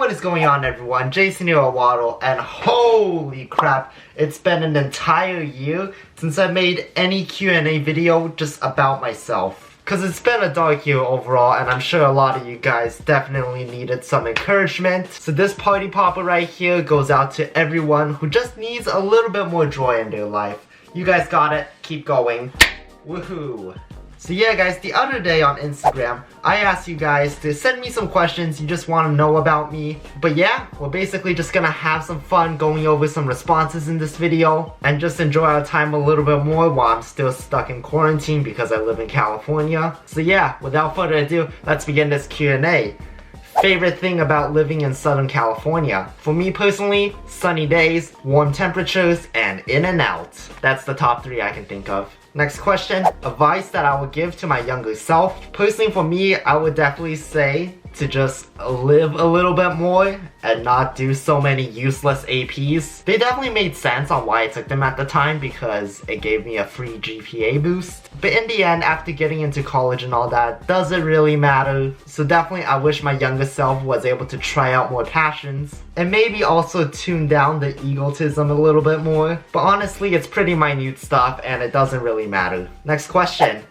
what is going on, everyone? Jason here at Waddle, and holy crap, it's been an entire year since I made any Q&A video just about myself. Cause it's been a dark year overall, and I'm sure a lot of you guys definitely needed some encouragement. So this party popper right here goes out to everyone who just needs a little bit more joy in their life. You guys got it, keep going. Woohoo! So yeah guys, the other day on Instagram, I asked you guys to send me some questions you just want to know about me. But yeah, we're basically just gonna have some fun going over some responses in this video and just enjoy our time a little bit more while I'm still stuck in quarantine because I live in California. So yeah, without further ado, let's begin this Q&A. Favorite thing about living in Southern California? For me personally, sunny days, warm temperatures, and in and out. That's the top 3 I can think of. Next question, advice that I would give to my younger self. Personally for me, I would definitely say to just live a little bit more and not do so many useless APs. They definitely made sense on why I took them at the time because it gave me a free GPA boost. But in the end, after getting into college and all that, doesn't really matter. So definitely I wish my younger self was able to try out more passions and maybe also tune down the egotism a little bit more. But honestly, it's pretty minute stuff and it doesn't really matter. Next question,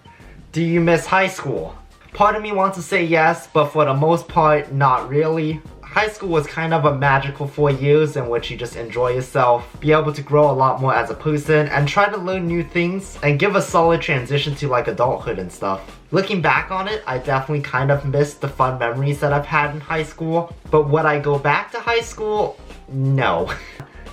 do you miss high school? Part of me wants to say yes, but for the most part, not really. High school was kind of a magical 4 years in which you just enjoy yourself, be able to grow a lot more as a person, and try to learn new things, and give a solid transition to like adulthood and stuff. Looking back on it, I definitely kind of miss the fun memories that I've had in high school, but would I go back to high school? No.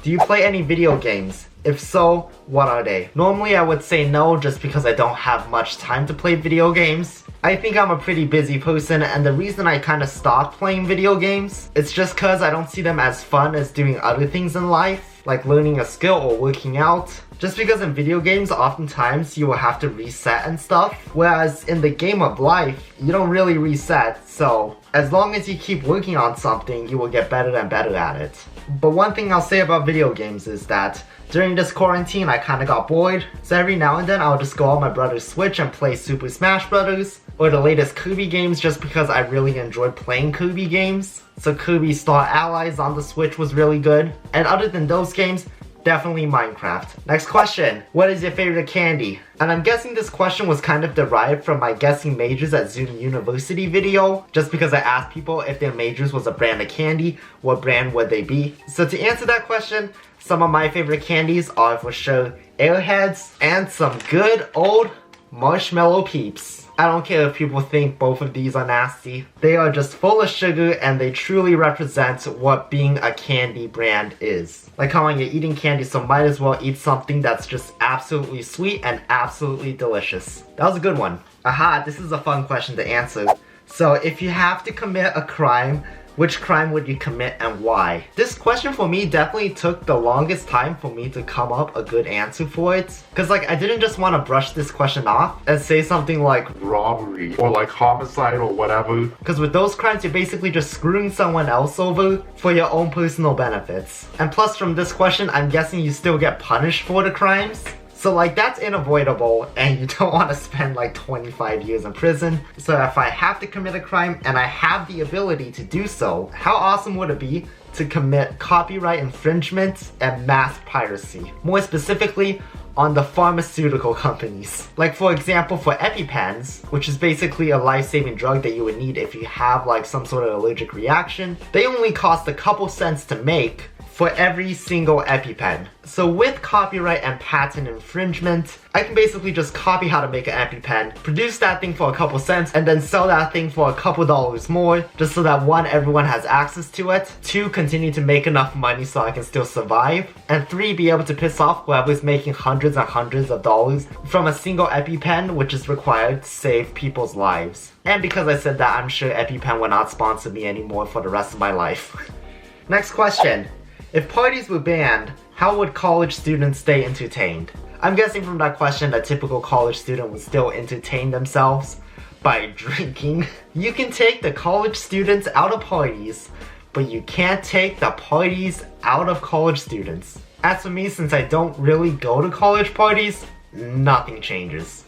Do you play any video games? If so, what are they? Normally I would say no just because I don't have much time to play video games. I think I'm a pretty busy person, and the reason I kind of stopped playing video games is just because I don't see them as fun as doing other things in life, like learning a skill or working out. Just because in video games, oftentimes you will have to reset and stuff, whereas in the game of life, you don't really reset, so as long as you keep working on something, you will get better and better at it. But one thing I'll say about video games is that during this quarantine, I kinda got bored, so every now and then I'll just go on my brother's Switch and play Super Smash Bros. Or the latest Kirby games just because I really enjoyed playing Kirby games. So Kirby Star Allies on the Switch was really good. And other than those games, definitely Minecraft. Next question, what is your favorite candy? And I'm guessing this question was kind of derived from my guessing majors at Zoom University video, just because I asked people if their majors was a brand of candy, what brand would they be? So to answer that question, some of my favorite candies are for sure Airheads and some good old Marshmallow Peeps. I don't care if people think both of these are nasty. They are just full of sugar and they truly represent what being a candy brand is. Like how when you're eating candy, so might as well eat something that's just absolutely sweet and absolutely delicious. That was a good one. Aha, this is a fun question to answer. So if you have to commit a crime, which crime would you commit and why? This question for me definitely took the longest time for me to come up a good answer for it. Cause like I didn't just want to brush this question off and say something like robbery or like homicide or whatever. Cause with those crimes you're basically just screwing someone else over for your own personal benefits. And plus from this question I'm guessing you still get punished for the crimes. So like that's unavoidable and you don't want to spend like 25 years in prison. So if I have to commit a crime and I have the ability to do so, how awesome would it be to commit copyright infringement and mass piracy? More specifically, on the pharmaceutical companies. Like for example for EpiPens, which is basically a life-saving drug that you would need if you have like some sort of allergic reaction, they only cost a couple cents to make for every single EpiPen. So with copyright and patent infringement, I can basically just copy how to make an EpiPen, produce that thing for a couple cents, and then sell that thing for a couple dollars more, just so that 1, everyone has access to it, 2, continue to make enough money so I can still survive, and 3, be able to piss off whoever's making hundreds and hundreds of dollars from a single EpiPen, which is required to save people's lives. And because I said that, I'm sure EpiPen will not sponsor me anymore for the rest of my life. Next question. If parties were banned, how would college students stay entertained? I'm guessing from that question a typical college student would still entertain themselves by drinking. You can take the college students out of parties, but you can't take the parties out of college students. As for me, since I don't really go to college parties, nothing changes.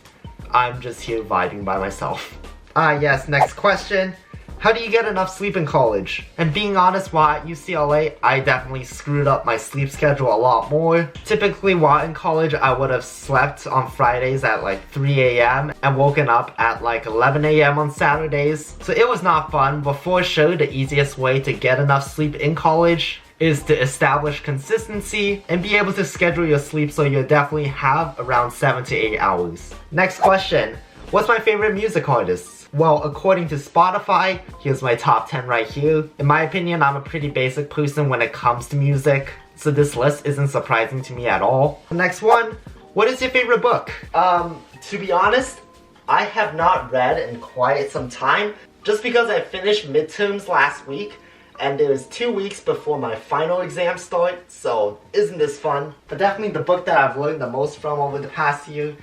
I'm just here vibing by myself. Yes, next question. How do you get enough sleep in college? And being honest, while at UCLA, I definitely screwed up my sleep schedule a lot more. Typically, while in college, I would have slept on Fridays at like 3 a.m. and woken up at like 11 a.m. on Saturdays. So it was not fun, but for sure, the easiest way to get enough sleep in college is to establish consistency and be able to schedule your sleep so you'll definitely have around 7 to 8 hours. Next question, what's my favorite music artist? Well, according to Spotify, here's my top 10 right here. In my opinion, I'm a pretty basic person when it comes to music, so this list isn't surprising to me at all. Next one, what is your favorite book? To be honest, I have not read in quite some time, just because I finished midterms last week, and it was 2 weeks before my final exam start, so isn't this fun? But definitely the book that I've learned the most from over the past year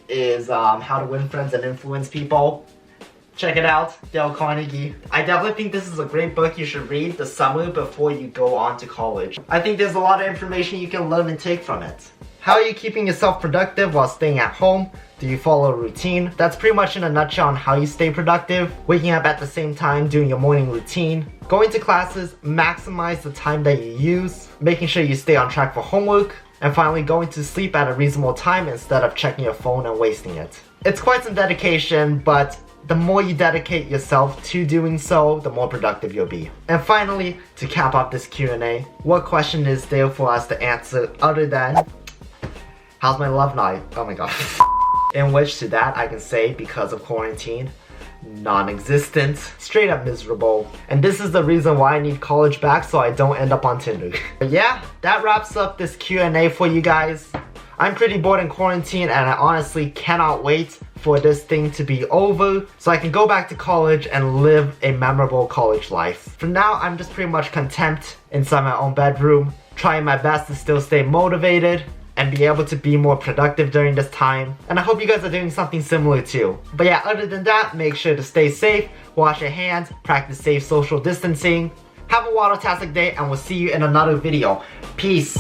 is How to Win Friends and Influence People. Check it out, Dale Carnegie. I definitely think this is a great book you should read the summer before you go on to college. I think there's a lot of information you can learn and take from it. How are you keeping yourself productive while staying at home? Do you follow a routine? That's pretty much in a nutshell on how you stay productive. Waking up at the same time, doing your morning routine. Going to classes, maximize the time that you use. Making sure you stay on track for homework. And finally, going to sleep at a reasonable time instead of checking your phone and wasting it. It's quite some dedication, but the more you dedicate yourself to doing so, the more productive you'll be. And finally, to cap off this Q&A, what question is there for us to answer other than, how's my love life? Oh my god. In which to that I can say, because of quarantine, non-existent, straight up miserable. And this is the reason why I need college back so I don't end up on Tinder. But yeah, that wraps up this Q&A for you guys. I'm pretty bored in quarantine and I honestly cannot wait for this thing to be over so I can go back to college and live a memorable college life. For now, I'm just pretty much content inside my own bedroom, trying my best to still stay motivated and be able to be more productive during this time. And I hope you guys are doing something similar too. But yeah, other than that, make sure to stay safe, wash your hands, practice safe social distancing. Have a waddle-tastic day and we'll see you in another video. Peace.